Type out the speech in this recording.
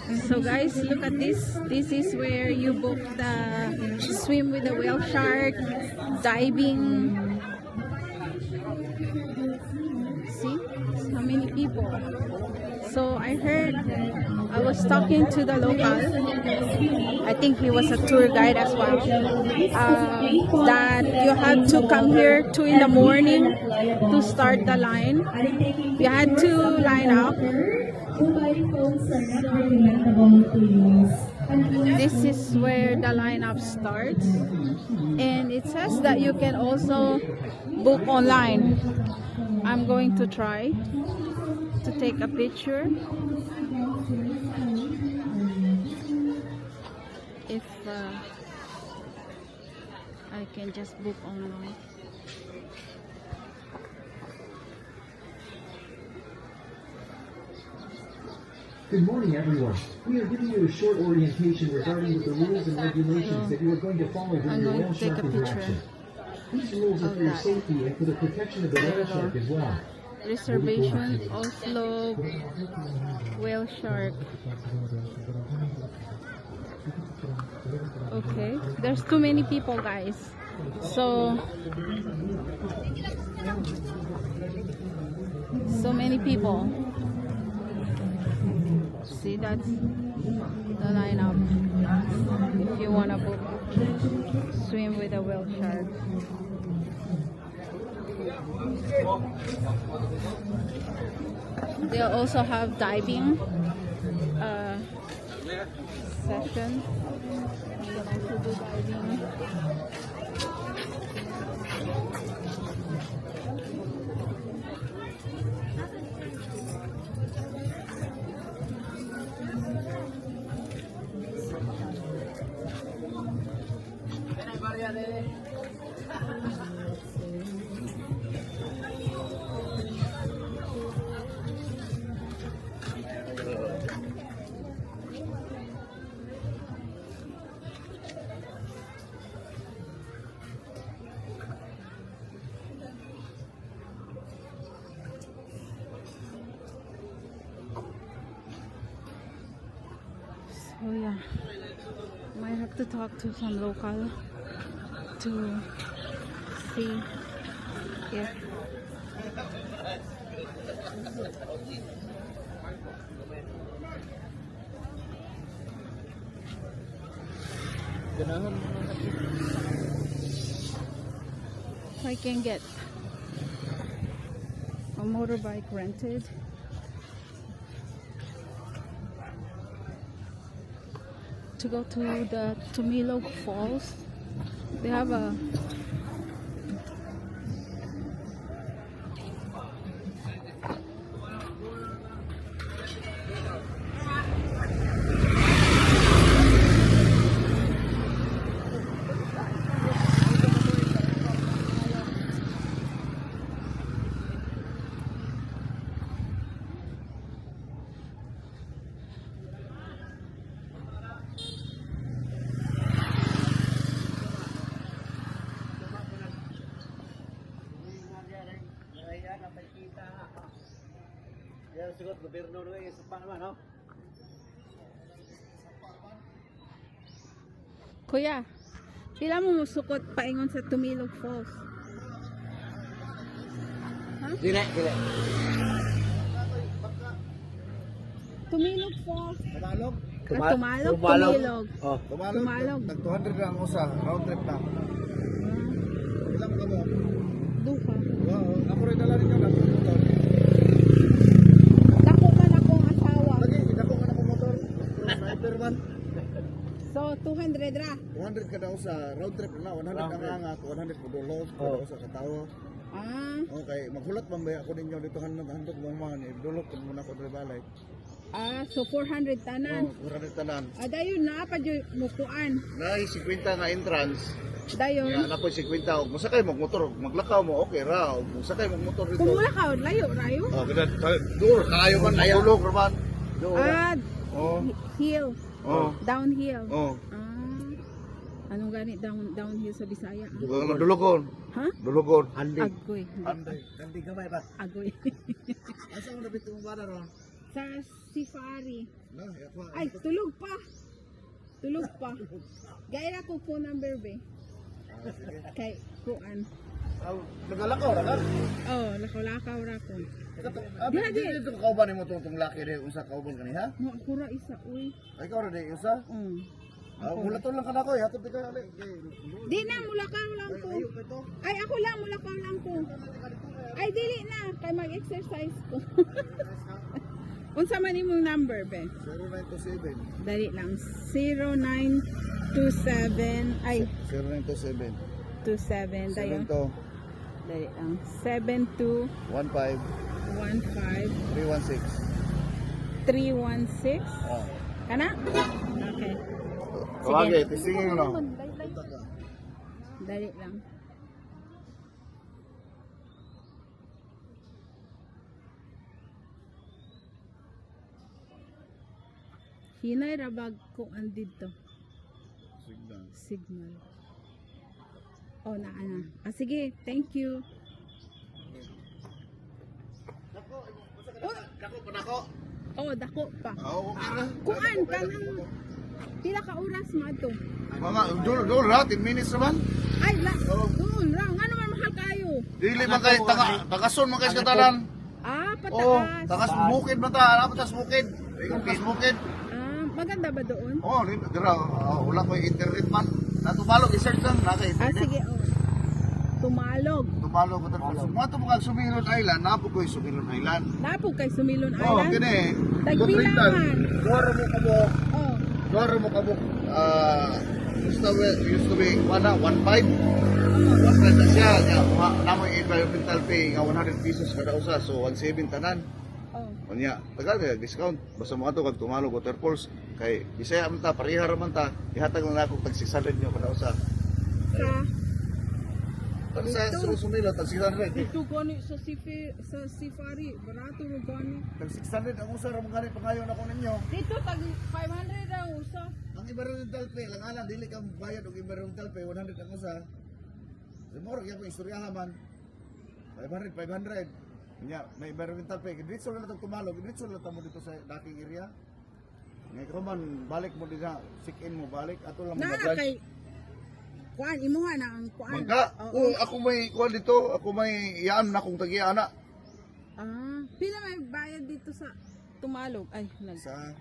So guys, look at this. This is where you book the swim with the whale shark, diving. See how many people. So I heard, I was talking to the local, I think he was a tour guide as well, that you had to come here 2 in the morning to start the line. You had to line up. This is where the lineup starts, and it says that you can also book online. I'm going to try to take a picture if I can just book online. Good morning, everyone. We are giving you a short orientation regarding the rules and regulations that you are going to follow during the whale shark interaction. These rules are for your safety and for the protection of the whale shark as well. Reservation Oslo whale shark. Okay, there's too many people, guys. So many people. See, that's the lineup if you want to book swim with a whale shark. They also have diving session. You can also do diving. So yeah, might have to talk to some local to see if I can get a motorbike rented. To go to the Tumilog Falls. They have a Kuya, pila mo musukot paingon sa Tumilog Falls? Ha? Dili. Tumilog Falls. Tumalog? Tumalog, Tumilog. Oh. Tumalog. Nag 200 lang usa, round trip na. Ilang ka mo? Duha. Wow, ako rin dala ninyo na motor. Dako man akong asawa. Lagi, dako ka na mo motor. Sniper man. So, 200 ra. 200 ka daw sa round trip na, 100 ka nga, 200 mo dulog, daw sa katawo. Ah, Okay, maghulat man ba ako ninyo dito handog mo man, dulog ko muna ko diri balay. so 400 tanan. 400 tanan. Dayon na pa jud mukuan. Nay 50 nga entrance. Dayon. Ya na po 50 og musakay mo motor, maglakaw mo okay ra, og musakay mo motor dito. Kumula ka layo rayo. Oh, kada dur kayo man ayulog man. Hill. Oh. Downhill. Oh. Anong ganit downhill sa Bisaya? Dulugon. Ha? Dulugon. Agoy. Anday gamay ba? Agoy. Asa mo nabit mo ba ron? Sa Safari. Na, ako. Ay, tulog pa. Tulog pa. Gaya ko phone number be. Sige. Kay Kuan. Nagalakaw ra ka? Oh, lakaw-lakaw ra ko. Abi dito ka kauban nimo tong laki di unsa kauban kaniha? Mo ako ra isa uy. Ay ka ra di usa? Mulaton lang kana ko, hatod di ka ali. Di na mulakaw lang ko. Ay ako lang mulakaw lang ko. Ay dili na kay mag-exercise ko. Unsa man imong number be? 0927. Dali lang 0927 ay 0927. 27 dayon. 72 Dali lang 72 15 15 316. 316 Ah. kana? Okay. Sige, tisingin mo na. Dali lang. Hinay rabag ko andito. Signal. Oh, ana. Ah, sige, thank you. Dako pa nako. Oh, dako pa. Oo, okay ra. Kuan kanang pila ka oras mo ato? Mga dul ra 10 minutes naman. Ay, doon lang. Ano man mahal kayo? Dili man kay tagason man kay sa tanan. Ah, Oh, pataas. tagas bukid man ta, tas bukid. Ay, bukid. Ah, maganda ba doon? Oh, dira wala ko internet man. Natubalog i-search lang na kay Ah, internet. sige, oh. Tumalog. Tubalog ko tapos. Mga to mga Sumilon Island, napo ko Sumilon Island. Napo kay Sumilon Oh, Island. kini. Tagbilangan. Doro mo kabo. Oh. Doro mo kabo. Used to be 15. Oh. Once na siya, namoy environmental pay nga 100 pesos kada usa, so 170 tanan. Oh. Unya, tagal kay discount. Basta mo ato kag tumalog waterfalls kay Bisaya man ta, pareha ra man ta. Ihatag na ako tag 600 nyo kada usa. Sa Pag sa Sumilo tag 600. dito gani sa Safari, barato ro gani. Tag 600 ang usa ra mo gani pangayon ako ninyo. Dito tag 500 daw usa. Ang environmental pay lang alam dili ka bayad og environmental pay 100 ang usa. Semoro gyud ko istoryahan man. 500. Nya, may environmental pay. Dito lang tag tumalog, dito lang mo dito sa dating area. Ngay ko man balik mo dito, check in mo balik ato lang mo Na mag-lunch. kay kuan imuha na ang kuan. Mangka, Oo. ako may kuha dito, ako may iyaan na kung tagiya ana. Ah, pila may bayad dito sa Tumalog. Ay, nag. Sa